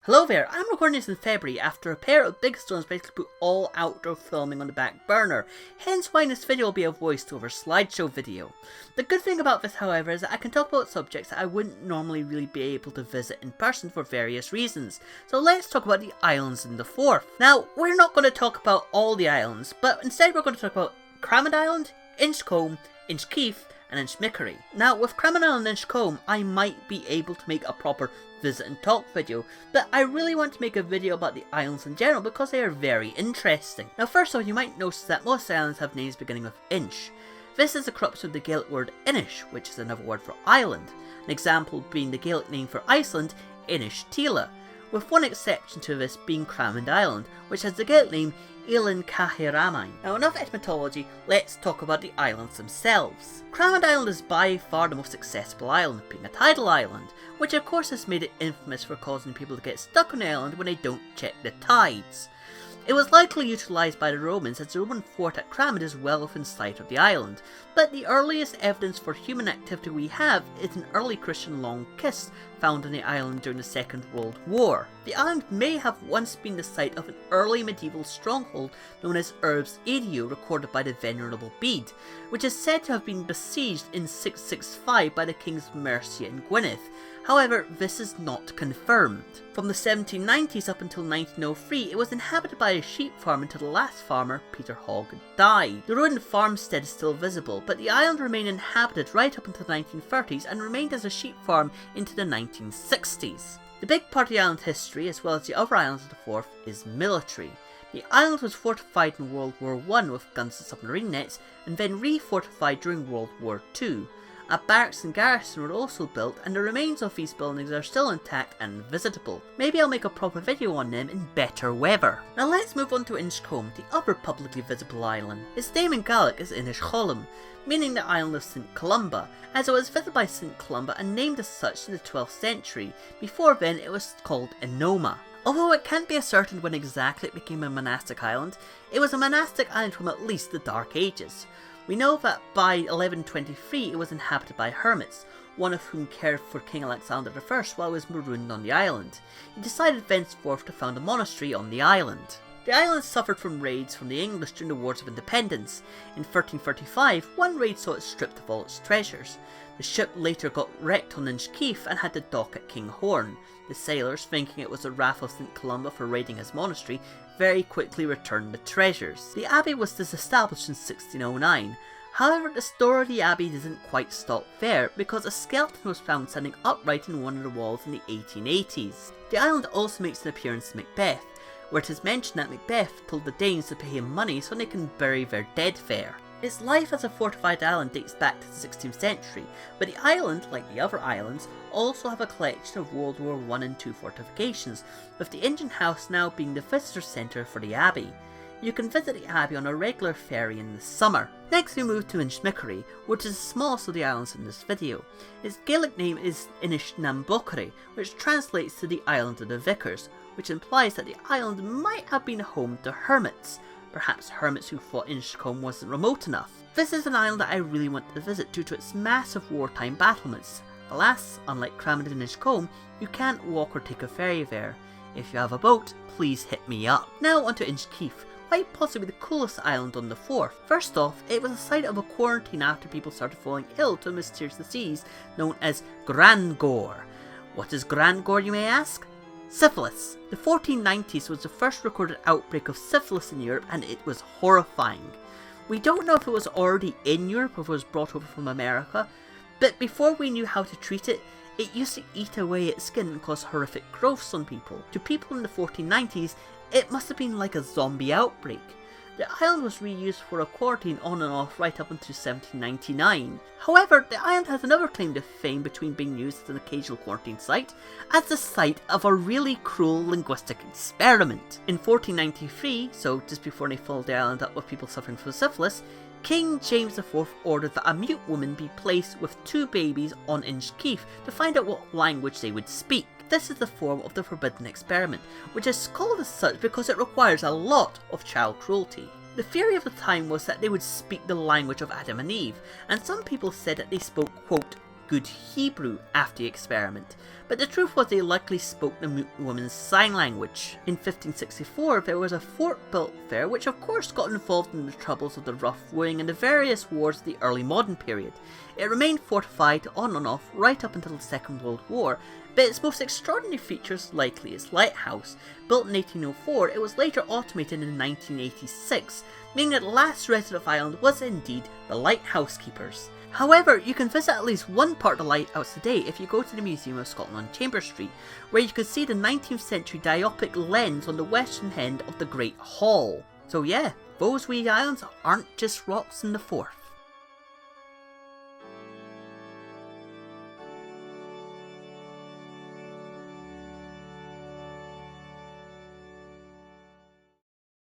Hello there, I'm recording this in February after a pair of big storms basically put all outdoor filming on the back burner, hence why this video will be a voice-over slideshow video. The good thing about this, however, is that I can talk about subjects that I wouldn't normally really be able to visit in person for various reasons. So let's talk about the islands in the Forth. Now, we're not going to talk about all the islands, but instead we're going to talk about Cramond Island, Inchcolm, Inchkeith, and Inchmickery. Now, with Cramond Island and Inchcolm, I might be able to make a proper visit and talk video, but I really want to make a video about the islands in general because they are very interesting. Now, first off, you might notice that most islands have names beginning with Inch. This is a corruption of the Gaelic word Inish, which is another word for island. An example being the Gaelic name for Iceland, Inishtila, with one exception to this being Cramond Island, which has the Gaelic name Ilan Kahiramain. Now, enough etymology, let's talk about the islands themselves. Cramond Island is by far the most accessible island, being a tidal island, which of course has made it infamous for causing people to get stuck on the island when they don't check the tides. It was likely utilised by the Romans, as the Roman fort at Cramond is well within sight of the island, but the earliest evidence for human activity we have is an early Christian long kiss found on the island during the Second World War. The island may have once been the site of an early medieval stronghold known as Urbs Edio, recorded by the Venerable Bede, which is said to have been besieged in 665 by the kings Mercia and Gwynedd. However, this is not confirmed. From the 1790s up until 1903, it was inhabited by a sheep farm until the last farmer, Peter Hogg, died. The ruined farmstead is still visible, but the island remained inhabited right up until the 1930s and remained as a sheep farm into the 1960s. The big part of the island history, as well as the other islands of the Forth, is military. The island was fortified in World War I with guns and submarine nets, and then re-fortified during World War II. A barracks and garrison were also built, and the remains of these buildings are still intact and visitable. Maybe I'll make a proper video on them in better weather. Now let's move on to Inchcolm, the other publicly visible island. Its name in Gaelic is Inchcolm, meaning the island of St. Columba, as it was visited by St. Columba and named as such in the 12th century. Before then it was called Enoma. Although it can't be ascertained when exactly it became a monastic island, it was a monastic island from at least the Dark Ages. We know that by 1123 it was inhabited by hermits, one of whom cared for King Alexander I while he was marooned on the island. He decided thenceforth to found a monastery on the island. The island suffered from raids from the English during the Wars of Independence. In 1335, one raid saw it stripped of all its treasures. The ship later got wrecked on Inchkeith and had to dock at Kinghorn. The sailors, thinking it was the wrath of St. Columba for raiding his monastery, very quickly returned the treasures. The abbey was disestablished in 1609. However, the story of the abbey doesn't quite stop there, because a skeleton was found standing upright in one of the walls in the 1880s. The island also makes an appearance in Macbeth, where it is mentioned that Macbeth told the Danes to pay him money so they can bury their dead there. Its life as a fortified island dates back to the 16th century, but the island, like the other islands, also have a collection of World War I and II fortifications, with the engine house now being the visitor centre for the abbey. You can visit the abbey on a regular ferry in the summer. Next we move to Inchmickery, which is the smallest of the islands in this video. Its Gaelic name is Inchmickery, which translates to the Island of the Vicars, which implies that the island might have been home to hermits. Perhaps hermits who thought Inchcolm wasn't remote enough. This is an island that I really want to visit due to its massive wartime battlements. Alas, unlike Cramond and Inchcolm, you can't walk or take a ferry there. If you have a boat, please hit me up. Now onto Inchkeith, quite possibly the coolest island on the Forth. First off, it was a site of a quarantine after people started falling ill to a mysterious disease known as Grangor. What is Grangor, you may ask? Syphilis. The 1490s was the first recorded outbreak of syphilis in Europe, and it was horrifying. We don't know if it was already in Europe or if it was brought over from America, but before we knew how to treat it, it used to eat away at skin and cause horrific growths on people. To people in the 1490s, it must have been like a zombie outbreak. The island was reused for a quarantine on and off right up until 1799. However, the island has another claim to fame between being used as an occasional quarantine site, as the site of a really cruel linguistic experiment. In 1493, so just before they followed the island up with people suffering from syphilis, King James IV ordered that a mute woman be placed with 2 babies on Inchkeith to find out what language they would speak. This is the form of the forbidden experiment, which is called as such because it requires a lot of child cruelty. The theory of the time was that they would speak the language of Adam and Eve, and some people said that they spoke, quote, good Hebrew after the experiment, but the truth was they likely spoke the woman's sign language. In 1564 there was a fort built there which of course got involved in the troubles of the Rough Wooing and the various wars of the early modern period. It remained fortified on and off right up until the Second World War, but its most extraordinary features likely its lighthouse. Built in 1804, it was later automated in 1986, meaning that the last resident of Ireland was indeed the lighthouse keepers. However, you can visit at least one part of the lighthouse today if you go to the Museum of Scotland on Chambers Street, where you can see the 19th century dioptric lens on the western end of the Great Hall. So yeah, those wee islands aren't just rocks in the Forth.